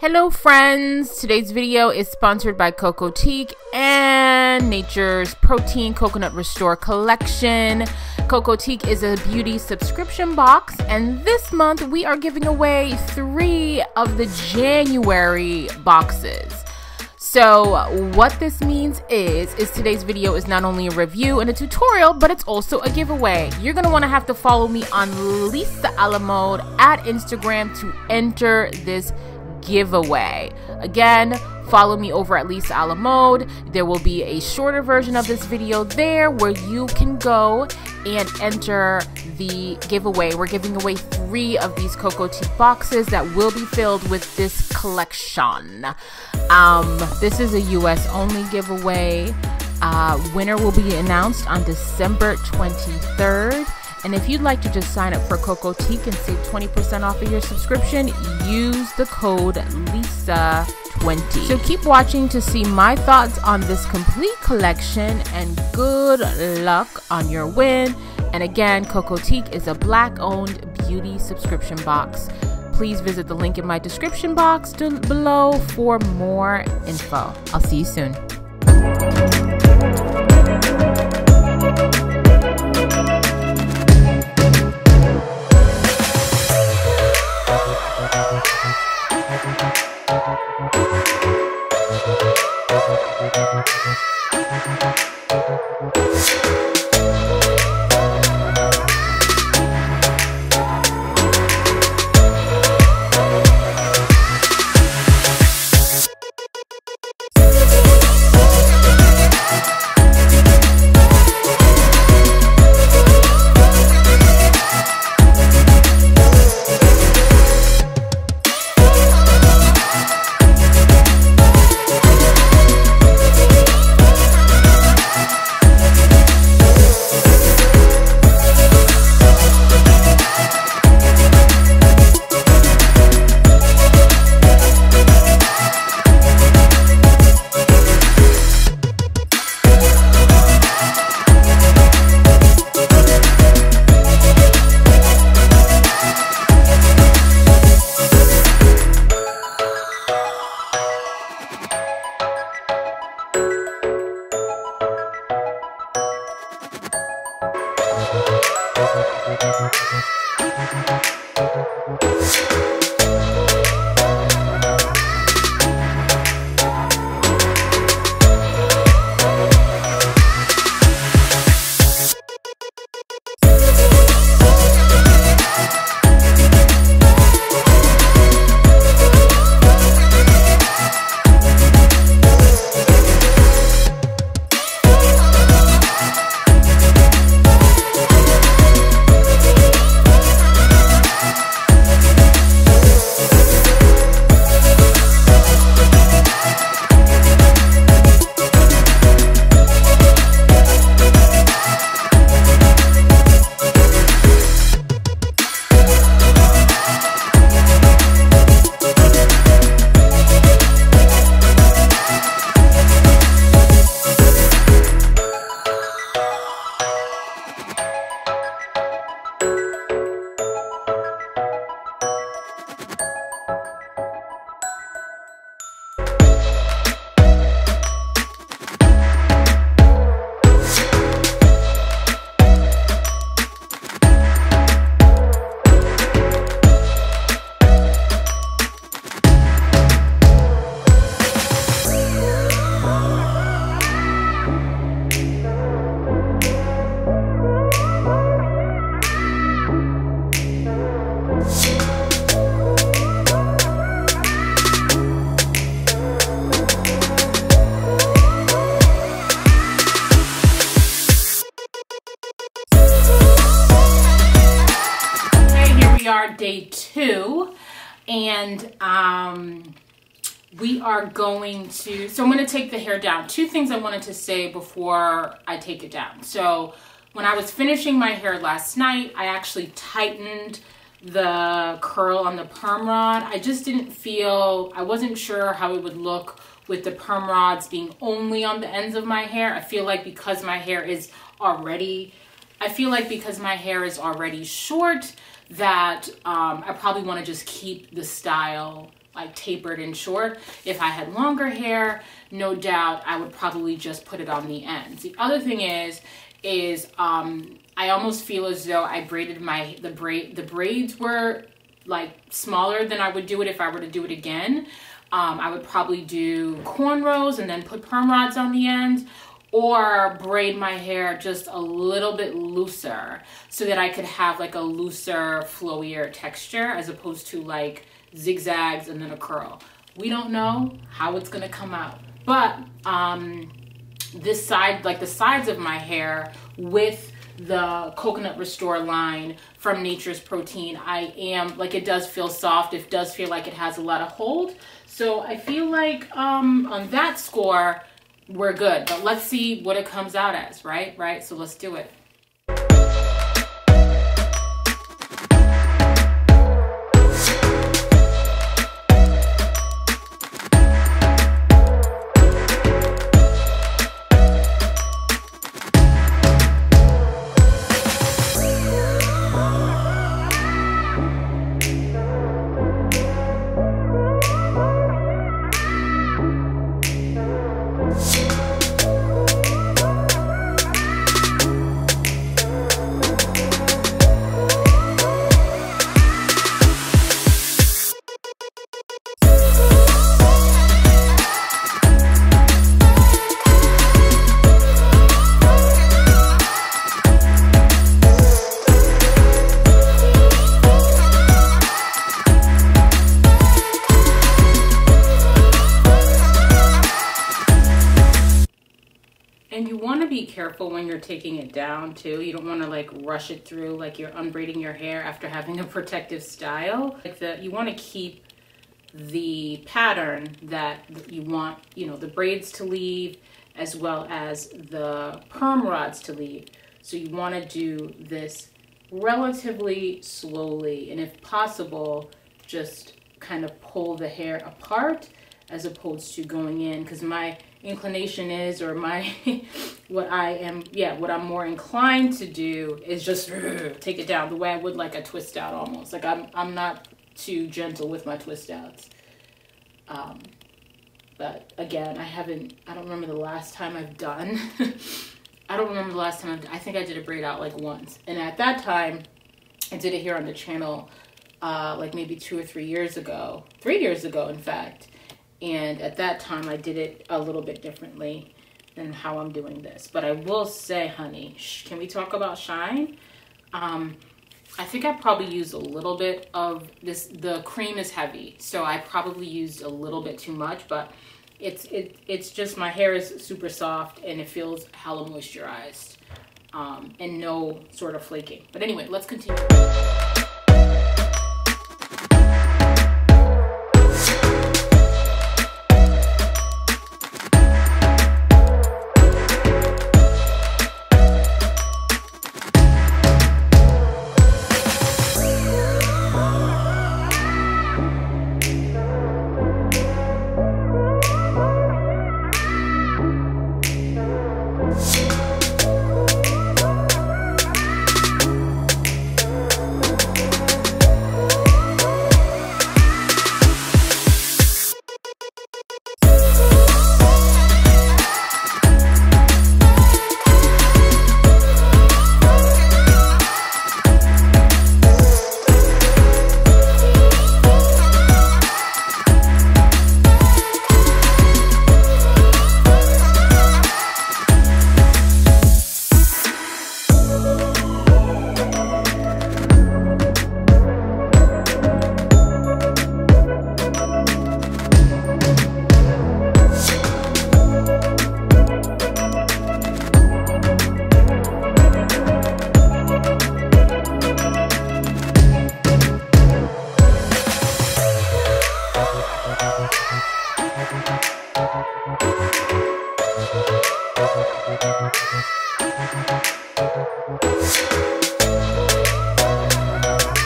Hello friends, today's video is sponsored by Cocotique and Nature's Protein Coconut Restore Collection. Cocotique is a beauty subscription box, and this month we are giving away 3 of the January boxes. So what this means is today's video is not only a review and a tutorial, but it's also a giveaway. You're going to want to have to follow me on Lisa Alamode at Instagram to enter this giveaway. Again, follow me over at Lisa Alamode. There will be a shorter version of this video there where you can go and enter the giveaway. We're giving away 3 of these Cocotique boxes that will be filled with this collection. This is a US only giveaway. Winner will be announced on December 23rd. And if you'd like to just sign up for Cocotique and save 20% off of your subscription, use the code LISA20. So keep watching to see my thoughts on this complete collection, and good luck on your win. And again, Cocotique is a Black-owned beauty subscription box. Please visit the link in my description box below for more info. I'll see you soon. Day 2, and we are going to, so I'm going to take the hair down. 2 things I wanted to say before I take it down. So when I was finishing my hair last night, I actually tightened the curl on the perm rod. I just didn't feel, I wasn't sure how it would look with the perm rods being only on the ends of my hair. I feel like because my hair is already short, that I probably want to just keep the style like tapered and short. If I had longer hair, no doubt I would probably just put it on the ends. The other thing is I almost feel as though I braided the braids were like smaller than I would do it if I were to do it again. I would probably do cornrows and then put perm rods on the ends, or braid my hair just a little bit looser so that I could have like a looser, flowier texture as opposed to like zigzags and then a curl. We don't know how it's gonna come out, but this side, like the sides of my hair with the Coconut Restore line from Nature's Protein, I am like, it does feel soft. It does feel like it has a lot of hold. So I feel like on that score, we're good, but let's see what it comes out as, right? So let's do it. And you want to be careful when you're taking it down too. You don't want to like rush it through like you're unbraiding your hair after having a protective style. Like you want to keep the pattern that you want, you know, the braids to leave as well as the perm rods to leave. So you want to do this relatively slowly, and if possible, just kind of pull the hair apart as opposed to going in, because my inclination is, or my what I'm more inclined to do is just take it down the way I would like a twist out almost. Like I'm not too gentle with my twist outs. But again, I don't remember the last time I've done I don't remember the last time I think I did a braid out like once, and at that time I did it here on the channel like maybe 2 or 3 years ago, 3 years ago in fact. And at that time, I did it a little bit differently than how I'm doing this. But I will say, honey, can we talk about shine? I think I probably used a little bit of this. The cream is heavy, so I probably used a little bit too much. But it's just, my hair is super soft and it feels hella moisturized and no sort of flaking. But anyway, let's continue.